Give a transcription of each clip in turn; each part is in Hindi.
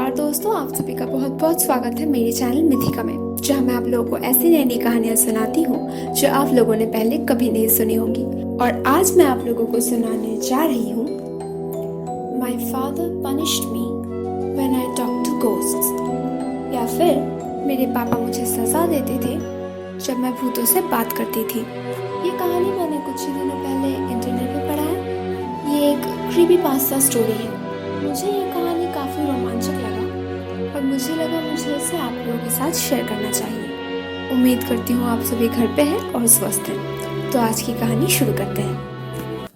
नमस्कार दोस्तों, आप सभी का बहुत बहुत स्वागत है मेरे चैनल मिथिका में, जहां मैं आप लोगों को ऐसी नई नई कहानियां सुनाती हूं जो आप लोगों ने पहले कभी नहीं सुनी होंगी। और आज मैं आप लोगों को सुनाने जा रही हूं my father punished me when I talk to ghosts, या फिर मेरे पापा मुझे सजा देते थे जब मैं भूतों से बात करती थी। ये कहानी मैंने कुछ ही दिनों पहले इंटरनेट पे पढ़ा है। ये एक क्रीपीपास्ता स्टोरी है। मुझे ये कहानी काफ़ी रोमांचक लगा और मुझे लगा मुझे इसे आप लोगों के साथ शेयर करना चाहिए। उम्मीद करती हूँ आप सभी घर पे हैं और स्वस्थ हैं। तो आज की कहानी शुरू करते हैं।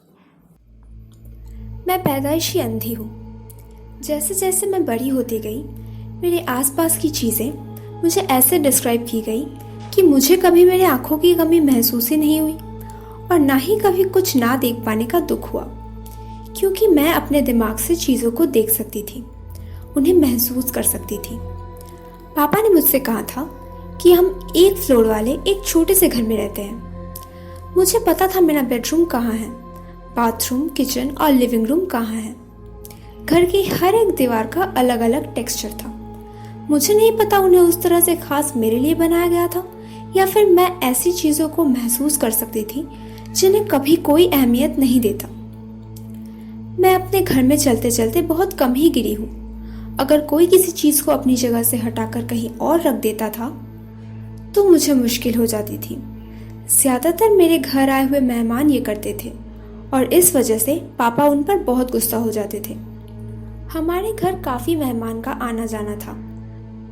मैं पैदाइशी अंधी हूँ। जैसे जैसे मैं बड़ी होती गई, मेरे आसपास की चीज़ें मुझे ऐसे डिस्क्राइब की गई कि मुझे कभी मेरे आँखों की कमी महसूस ही नहीं हुई और ना ही कभी कुछ ना देख पाने का दुख हुआ, क्योंकि मैं अपने दिमाग से चीज़ों को देख सकती थी, उन्हें महसूस कर सकती थी। पापा ने मुझसे कहा था कि हम एक फ्लोर वाले एक छोटे से घर में रहते हैं। मुझे पता था मेरा बेडरूम कहाँ है, बाथरूम, किचन और लिविंग रूम कहाँ है। घर की हर एक दीवार का अलग अलग टेक्सचर था। मुझे नहीं पता उन्हें उस तरह से खास मेरे लिए बनाया गया था या फिर मैं ऐसी चीज़ों को महसूस कर सकती थी जिन्हें कभी कोई अहमियत नहीं देता। मैं अपने घर में चलते चलते बहुत कम ही गिरी हूँ। अगर कोई किसी चीज़ को अपनी जगह से हटाकर कहीं और रख देता था तो मुझे मुश्किल हो जाती थी। ज़्यादातर मेरे घर आए हुए मेहमान ये करते थे और इस वजह से पापा उन पर बहुत गुस्सा हो जाते थे। हमारे घर काफ़ी मेहमान का आना जाना था,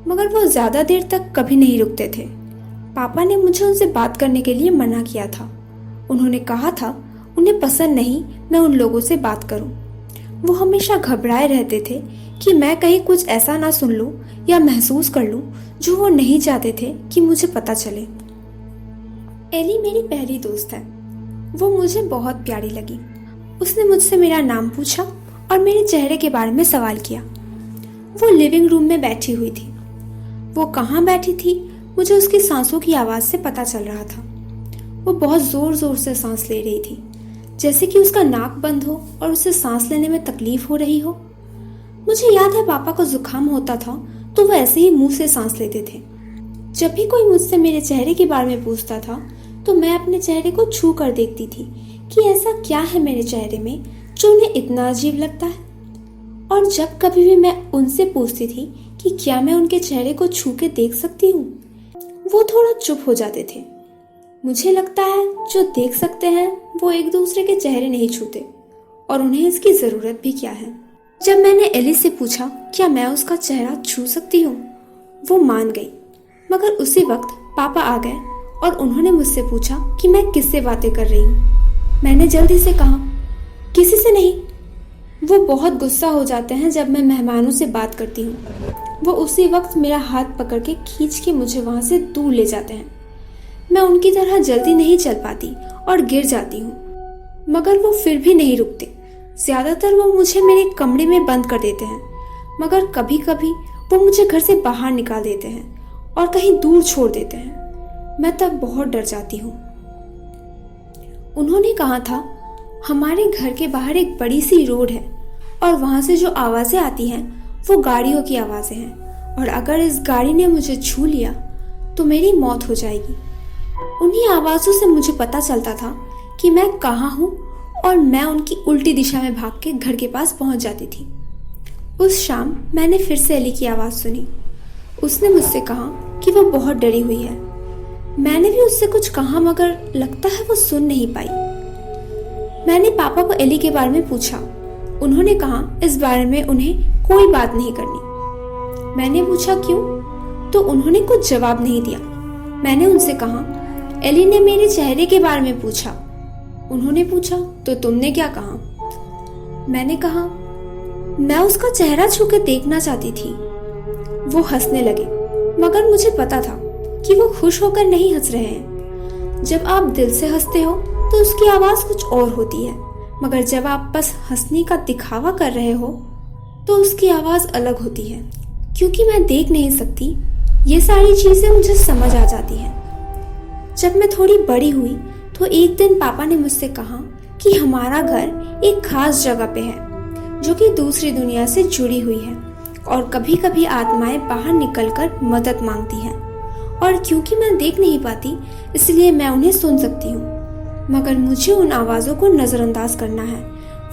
मगर वो ज़्यादा देर तक कभी नहीं रुकते थे। पापा ने मुझे उनसे बात करने के लिए मना किया था। उन्होंने कहा था उन्हें पसंद नहीं मैं उन लोगों से बात करूं। वो हमेशा घबराए रहते थे कि मैं कहीं कुछ ऐसा ना सुन लूं या महसूस कर लूं जो वो नहीं चाहते थे कि मुझे पता चले। एली मेरी पहली दोस्त है। वो मुझे बहुत प्यारी लगी। उसने मुझसे मेरा नाम पूछा और मेरे चेहरे के बारे में सवाल किया। वो लिविंग रूम में बैठी हुई थी। वो कहाँ बैठी थी मुझे उसकी सांसों की आवाज़ से पता चल रहा था। वो बहुत ज़ोर ज़ोर से सांस ले रही थी, जैसे कि उसका नाक बंद हो और उसे सांस लेने में तकलीफ हो रही हो। मुझे याद है पापा को जुकाम होता था तो वो ऐसे ही मुंह से सांस लेते थे। जब भी कोई मुझसे मेरे चेहरे के बारे में पूछता था तो मैं अपने चेहरे को छू कर देखती थी कि ऐसा क्या है मेरे चेहरे में जो उन्हें इतना अजीब लगता है। और जब कभी भी मैं उनसे पूछती थी कि क्या मैं उनके चेहरे को छू के देख सकती हूँ, वो थोड़ा चुप हो जाते थे। मुझे लगता है जो देख सकते हैं वो एक दूसरे के चेहरे नहीं छूते और उन्हें इसकी ज़रूरत भी क्या है। जब मैंने एली से पूछा क्या मैं उसका चेहरा छू सकती हूँ, वो मान गई। मगर उसी वक्त पापा आ गए और उन्होंने मुझसे पूछा कि मैं किससे बातें कर रही हूँ। मैंने जल्दी से कहा किसी से नहीं। वो बहुत गुस्सा हो जाते हैं जब मैं मेहमानों से बात करती हूँ। वो उसी वक्त मेरा हाथ पकड़ के खींच के मुझे वहाँ से दूर ले जाते हैं। मैं उनकी तरह जल्दी नहीं चल पाती और गिर जाती हूँ, मगर वो फिर भी नहीं रुकते। ज़्यादातर वो मुझे मेरे कमरे में बंद कर देते हैं, मगर कभी कभी वो मुझे घर से बाहर निकाल देते हैं और कहीं दूर छोड़ देते हैं। मैं तब बहुत डर जाती हूँ। उन्होंने कहा था हमारे घर के बाहर एक बड़ी सी रोड है और वहाँ से जो आवाज़ें आती हैं वो गाड़ियों की आवाज़ें हैं, और अगर इस गाड़ी ने मुझे छू लिया तो मेरी मौत हो जाएगी। उन्हीं आवाज़ों से मुझे पता चलता था कि मैं कहाँ हूँ और मैं उनकी उल्टी दिशा में भाग के घर के पास पहुँच जाती थी। उस शाम मैंने फिर से एली की आवाज़ सुनी। उसने मुझसे कहा कि वो बहुत डरी हुई है। मैंने भी उससे कुछ कहा, मगर लगता है वो सुन नहीं पाई। मैंने पापा को एली के बारे में पूछा। उन्होंने कहा इस बारे में उन्हें कोई बात नहीं करनी। मैंने पूछा क्यों, तो उन्होंने कुछ जवाब नहीं दिया। मैंने उनसे कहा एली ने मेरे चेहरे के बारे में पूछा। उन्होंने पूछा तो तुमने क्या कहा। मैंने कहा मैं उसका चेहरा छू के देखना चाहती थी। वो हंसने लगे, मगर मुझे पता था कि वो खुश होकर नहीं हंस रहे हैं। जब आप दिल से हंसते हो तो उसकी आवाज़ कुछ और होती है, मगर जब आप बस हंसने का दिखावा कर रहे हो तो उसकी आवाज़ अलग होती है। क्योंकि मैं देख नहीं सकती, ये सारी चीज़ें मुझे समझ आ जाती हैं। जब मैं थोड़ी बड़ी हुई तो एक दिन पापा ने मुझसे कहा कि हमारा घर एक खास जगह पे है जो कि दूसरी दुनिया से जुड़ी हुई है और कभी कभी आत्माएं बाहर निकलकर मदद मांगती हैं, और क्योंकि मैं देख नहीं पाती इसलिए मैं उन्हें सुन सकती हूँ। मगर मुझे उन आवाज़ों को नज़रअंदाज करना है,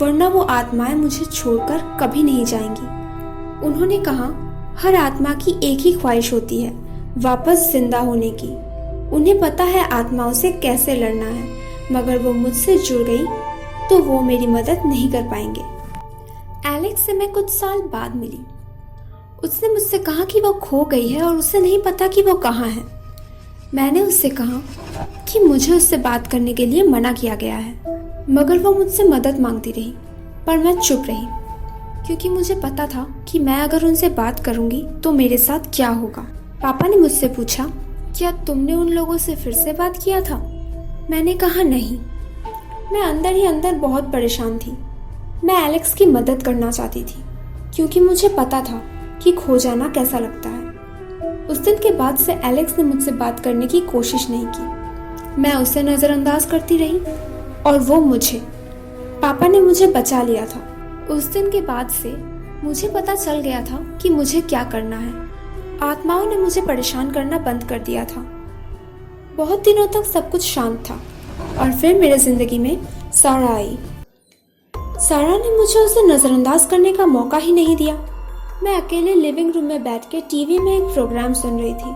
वरना वो आत्माएं मुझे छोड़कर कभी नहीं जाएंगी। उन्होंने कहा, हर आत्मा की एक ही ख्वाहिश होती है, वापस जिंदा होने की। उन्हें पता है आत्माओं से कैसे लड़ना है, मगर वो मुझसे जुड़ गई तो वो मेरी मदद नहीं कर पाएंगे। एलेक्स से मैं कुछ साल बाद मिली। उसने मुझसे कहा कि वो खो गई है और उसे नहीं पता कि वो कहाँ है। मैंने उससे कहा कि मुझे उससे बात करने के लिए मना किया गया है, मगर वो मुझसे मदद मांगती रही। पर मैं चुप रही, क्योंकि मुझे पता था कि मैं अगर उनसे बात करूंगी तो मेरे साथ क्या होगा। पापा ने मुझसे पूछा, क्या तुमने उन लोगों से फिर से बात किया था? मैंने कहा नहीं। मैं अंदर ही अंदर बहुत परेशान थी। मैं एलेक्स की मदद करना चाहती थी, क्योंकि मुझे पता था कि खो जाना कैसा लगता है। उस दिन के बाद से एलेक्स ने मुझसे बात करने की कोशिश नहीं की। मैं उसे नज़रअंदाज करती रही और वो मुझे। पापा ने मुझे बचा लिया था। उस दिन के बाद से मुझे पता चल गया था कि मुझे क्या करना है। आत्माओं ने मुझे परेशान करना बंद कर दिया था। बहुत दिनों तक सब कुछ शांत था, और फिर मेरे जिंदगी में सारा आई। सारा ने मुझे उसे नज़रअंदाज करने का मौका ही नहीं दिया। मैं अकेले लिविंग रूम में बैठ के टीवी में एक प्रोग्राम सुन रही थी।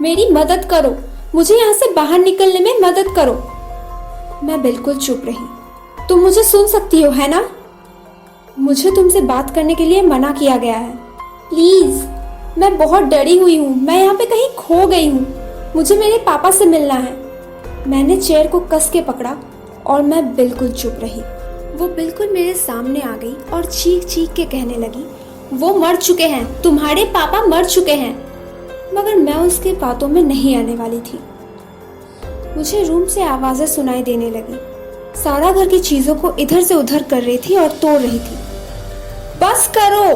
मेरी मदद करो, मुझे यहाँ से बाहर निकलने में मदद करो। मैं बिल्कुल चुप रही। तुम मुझे सुन सकती हो, है ना? मुझे तुमसे बात करने के लिए मना किया गया है। प्लीज, मैं बहुत डरी हुई हूँ। मैं यहाँ पे कहीं खो गई हूँ। मुझे मेरे पापा से मिलना है। मैंने चेयर को कस के पकड़ा और मैं बिल्कुल चुप रही। वो बिल्कुल मेरे सामने आ गई और चीख चीख के कहने लगी, वो मर चुके हैं, तुम्हारे पापा मर चुके हैं। मगर मैं उसके बातों में नहीं आने वाली थी। मुझे रूम से आवाजें सुनाई देने लगी। सारा घर की चीजों को इधर से उधर कर रही थी और तोड़ रही थी। बस करो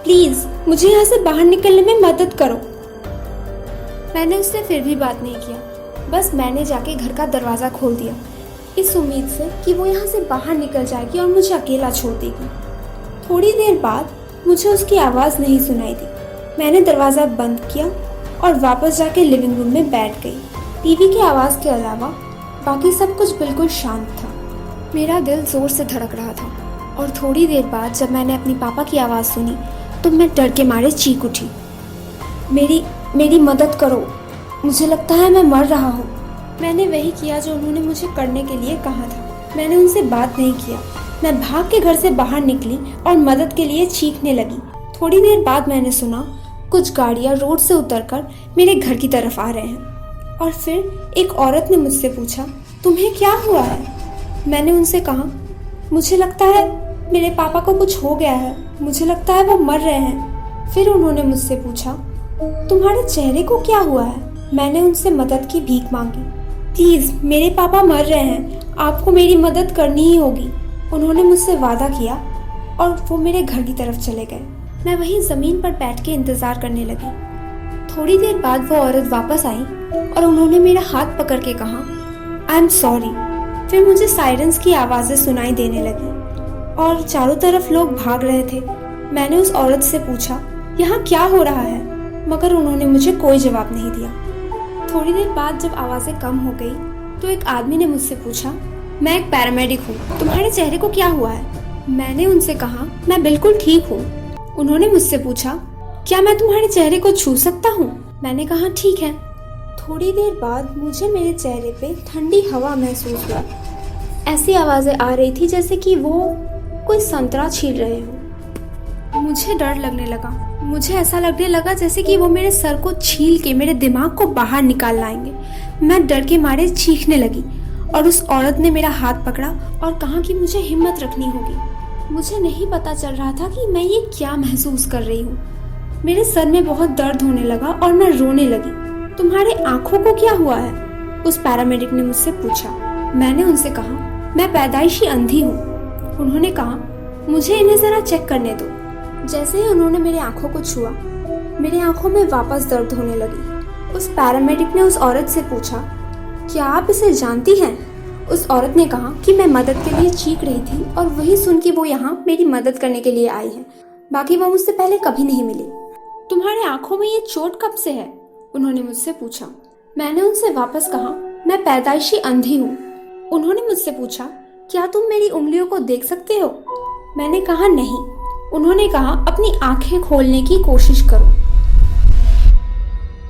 प्लीज, मुझे यहाँ से बाहर निकलने में मदद करो। मैंने उससे फिर भी बात नहीं किया। बस मैंने जाके घर का दरवाजा खोल दिया, इस उम्मीद से कि वो यहाँ से बाहर निकल जाएगी और मुझे अकेला छोड़ देगी। थोड़ी देर बाद मुझे उसकी आवाज़ नहीं सुनाई दी। मैंने दरवाज़ा बंद किया और वापस जाके लिविंग रूम में बैठ गई। टीवी की आवाज़ के अलावा बाकी सब कुछ बिल्कुल शांत था। मेरा दिल ज़ोर से धड़क रहा था, और थोड़ी देर बाद जब मैंने अपनी पापा की आवाज़ सुनी तो मैं डर के मारे चीख उठी। मेरी मदद करो, मुझे लगता है मैं मर रहा हूँ। मैंने वही किया जो उन्होंने मुझे करने के लिए कहा था। मैंने उनसे बात नहीं किया। मैं भाग के घर से बाहर निकली और मदद के लिए चीखने लगी। थोड़ी देर बाद मैंने सुना कुछ गाड़ियाँ रोड से उतरकर मेरे घर की तरफ आ रहे हैं, और फिर एक औरत ने मुझसे पूछा, तुम्हें क्या हुआ है? मैंने उनसे कहा, मुझे लगता है मेरे पापा को कुछ हो गया है, मुझे लगता है वो मर रहे हैं। फिर उन्होंने मुझसे पूछा, तुम्हारे चेहरे को क्या हुआ है? मैंने उनसे मदद की भीख मांगी। प्लीज, मेरे पापा मर रहे हैं, आपको मेरी मदद करनी ही होगी। उन्होंने मुझसे वादा किया और वो मेरे घर की तरफ चले गए। मैं वहीं जमीन पर बैठ के इंतजार करने लगी। थोड़ी देर बाद वो औरत वापस आई और उन्होंने मेरा हाथ पकड़ के कहा, आई एम सॉरी। फिर मुझे सायरन्स की आवाज़ें सुनाई देने लगी और चारों तरफ लोग भाग रहे थे। मैंने उस औरत से पूछा, यहाँ क्या हो रहा है? मगर उन्होंने मुझे कोई जवाब नहीं दिया। थोड़ी देर बाद जब आवाज़ें कम हो गई तो एक आदमी ने मुझसे पूछा, मैं एक पैरामेडिक हूँ, तुम्हारे चेहरे को क्या हुआ है? मैंने उनसे कहा, मैं बिल्कुल ठीक हूँ। उन्होंने मुझसे पूछा, क्या मैं तुम्हारे चेहरे को छू सकता हूँ? मैंने कहा, ठीक है। थोड़ी देर बाद मुझे मेरे चेहरे पे ठंडी हवा महसूस हुआ। ऐसी आवाज़ें आ रही थी जैसे कि वो कोई संतरा छील रहे हो। मुझे डर लगने लगा। मुझे ऐसा लगने लगा जैसे कि वो मेरे सर को छील के मेरे दिमाग को बाहर निकाल लाएंगे। मैं डर के मारे चीखने लगी और उस औरत ने मेरा हाथ पकड़ा और कहा कि मुझे हिम्मत रखनी होगी। मुझे नहीं पता चल रहा था कि मैं ये क्या महसूस कर रही हूँ। मेरे सर में बहुत दर्द होने लगा और मैं रोने लगी। तुम्हारे आंखों को क्या हुआ है? उस पैरामेडिक ने मुझसे पूछा। मैंने उनसे कहा, मैं पैदाइशी अंधी हूँ। उन्होंने कहा, मुझे इन्हें जरा चेक करने दो। जैसे ही उन्होंने मेरी आंखों को छुआ, मेरी आंखों में वापस दर्द होने लगी। उस पैरामेडिक ने उस औरत से पूछा, क्या आप इसे जानती हैं? उस औरत ने कहा कि मैं मदद के लिए चीख रही थी और वही सुन के वो यहाँ मेरी मदद करने के लिए आई है। बाकी वो मुझसे पहले कभी नहीं मिली। तुम्हारे आंखों में ये चोट कब से है? उन्होंने मुझसे पूछा। मैंने उनसे वापस कहा, मैं पैदाइशी अंधी हूँ। उन्होंने मुझसे पूछा, क्या तुम मेरी उंगलियों को देख सकते हो? मैंने कहा नहीं। उन्होंने कहा, अपनी आंखें खोलने की कोशिश करो।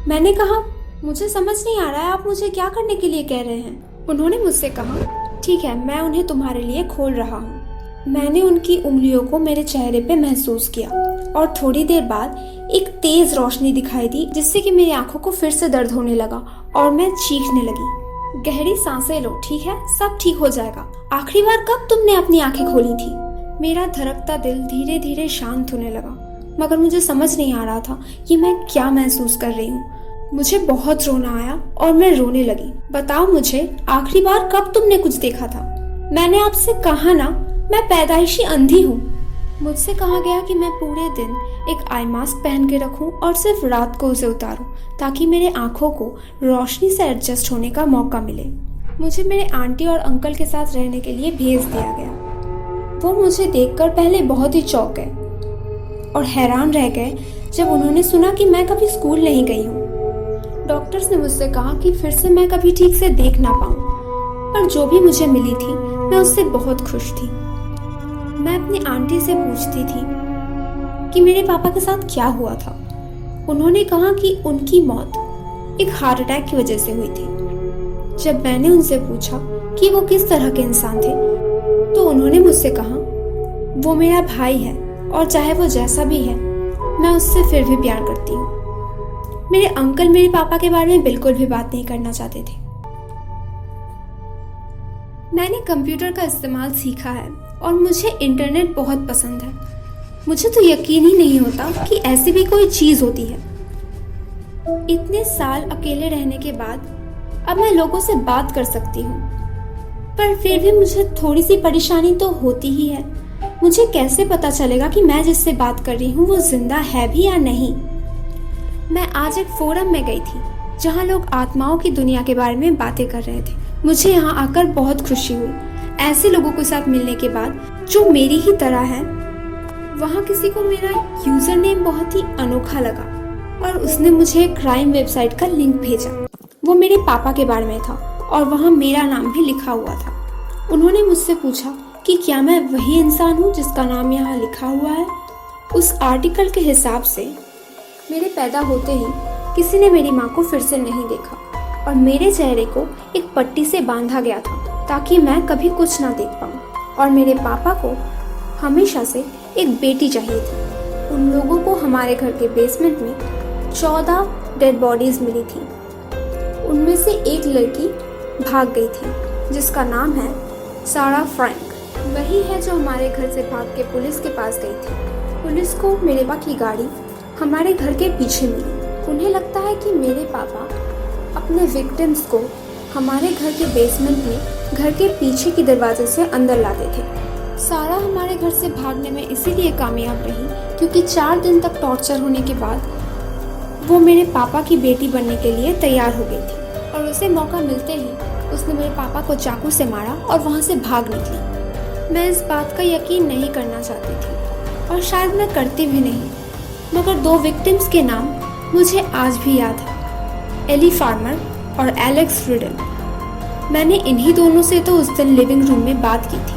मैंने कहा, मुझे समझ नहीं आ रहा है आप मुझे क्या करने के लिए कह रहे हैं। उन्होंने मुझसे कहा, ठीक है, मैं उन्हें तुम्हारे लिए खोल रहा हूँ। मैंने उनकी उंगलियों को मेरे चेहरे पे महसूस किया और थोड़ी देर बाद एक तेज रोशनी दिखाई दी, जिससे कि मेरी आंखों को फिर से दर्द होने लगा और मैं चीखने लगी। गहरी सांसें लो, ठीक है, सब ठीक हो जाएगा। आखिरी बार कब तुमने अपनी आंखें खोली थी? मेरा धड़कता दिल धीरे धीरे शांत होने लगा, मगर मुझे समझ नहीं आ रहा था कि मैं क्या महसूस कर रही हूँ। मुझे बहुत रोना आया और मैं रोने लगी। बताओ मुझे, आखिरी बार कब तुमने कुछ देखा था? मैंने आपसे कहा ना, मैं पैदाइशी अंधी हूँ। मुझसे कहा गया कि मैं पूरे दिन एक आई मास्क पहन के रखूं और सिर्फ रात को उसे उतारूं, ताकि मेरे आंखों को रोशनी से एडजस्ट होने का मौका मिले। मुझे मेरे आंटी और अंकल के साथ रहने के लिए भेज दिया गया। वो मुझे देखकर पहले बहुत ही चौंक गए और हैरान रह गए जब उन्होंने सुना कि मैं कभी स्कूल नहीं गई हूँ। डॉक्टर्स ने मुझसे कहा कि फिर से मैं कभी ठीक से देख ना पाऊँ, पर जो भी मुझे मिली थी मैं उससे बहुत खुश थी। मैं अपनी आंटी से पूछती थी कि मेरे पापा के साथ क्या हुआ था। उन्होंने कहा कि उनकी मौत एक हार्ट अटैक की वजह से हुई थी। जब मैंने उनसे पूछा कि वो किस तरह के इंसान थे, तो उन्होंने मुझसे कहा, वो मेरा भाई है और चाहे वो जैसा भी है, मैं उससे फिर भी प्यार करती हूँ। मेरे अंकल मेरे पापा के बारे में बिल्कुल भी बात नहीं करना चाहते थे। मैंने कंप्यूटर का इस्तेमाल सीखा है और मुझे इंटरनेट बहुत पसंद है। मुझे तो यकीन ही नहीं होता कि ऐसी भी कोई चीज़ होती है। इतने साल अकेले रहने के बाद अब मैं लोगों से बात कर सकती हूँ, पर फिर भी मुझे थोड़ी सी परेशानी तो होती ही है। मुझे कैसे पता चलेगा कि मैं जिससे बात कर रही हूँ वो जिंदा है भी या नहीं? मैं आज एक फोरम में गई थी जहाँ लोग आत्माओं की दुनिया के बारे में बातें कर रहे थे। मुझे यहाँ आकर बहुत खुशी हुई। ऐसे लोगों के साथ मिलने के बाद जो मेरी ही तरह है। वहाँ किसी को मेरा यूजर नेम बहुत ही अनोखा लगा और उसने मुझे एक क्राइम वेबसाइट का लिंक भेजा। वो मेरे पापा के बारे में था और वहाँ मेरा नाम भी लिखा हुआ था। उन्होंने मुझसे पूछा कि क्या मैं वही इंसान हूँ जिसका नाम यहाँ लिखा हुआ है। उस आर्टिकल के हिसाब से मेरे पैदा होते ही किसी ने मेरी माँ को फिर से नहीं देखा और मेरे चेहरे को एक पट्टी से बांधा गया था ताकि मैं कभी कुछ ना देख पाऊँ। और मेरे पापा को हमेशा से एक बेटी चाहिए थी। उन लोगों को हमारे घर के बेसमेंट में 14 डेड बॉडीज मिली थी। उनमें से एक लड़की भाग गई थी जिसका नाम है सारा फ्रैंक। वही है जो हमारे घर से भाग के पुलिस के पास गई थी। पुलिस को मेरे पापा की गाड़ी हमारे घर के पीछे मिली। उन्हें लगता है कि मेरे पापा अपने विक्टिम्स को हमारे घर के बेसमेंट में घर के पीछे की दरवाजे से अंदर लाते थे। सारा हमारे घर से भागने में इसीलिए कामयाब रही क्योंकि 4 दिन तक टॉर्चर होने के बाद वो मेरे पापा की बेटी बनने के लिए तैयार हो गई थी और उसे मौका मिलते ही उसने मेरे पापा को चाकू से मारा और वहाँ से भाग निकली। मैं इस बात का यकीन नहीं करना चाहती थी और शायद मैं करती भी नहीं, मगर 2 विक्टिम्स के नाम मुझे आज भी याद है, एली फार्मर और एलेक्स रिडल। मैंने इन्हीं दोनों से तो उस दिन लिविंग रूम में बात की थी,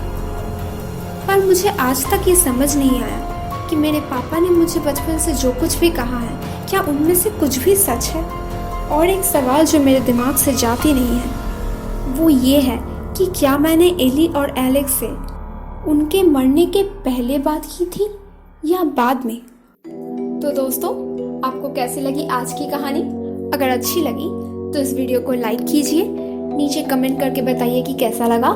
पर मुझे आज तक ये समझ नहीं आया कि मेरे पापा ने मुझे बचपन से जो कुछ भी कहा है, क्या उनमें से कुछ भी सच है। और एक सवाल जो मेरे दिमाग से जाती नहीं है वो ये है कि क्या मैंने एली और एलेक्स से उनके मरने के पहले बात की थी या बाद में। तो दोस्तों, आपको कैसी लगी आज की कहानी? अगर अच्छी लगी तो इस वीडियो को लाइक कीजिए, नीचे कमेंट करके बताइए कि कैसा लगा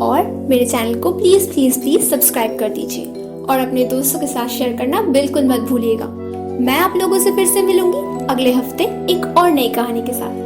और मेरे चैनल को प्लीज़ प्लीज़ प्लीज़ सब्सक्राइब कर दीजिए और अपने दोस्तों के साथ शेयर करना बिल्कुल मत भूलिएगा। मैं आप लोगों से फिर से मिलूंगी अगले हफ्ते एक और नई कहानी के साथ।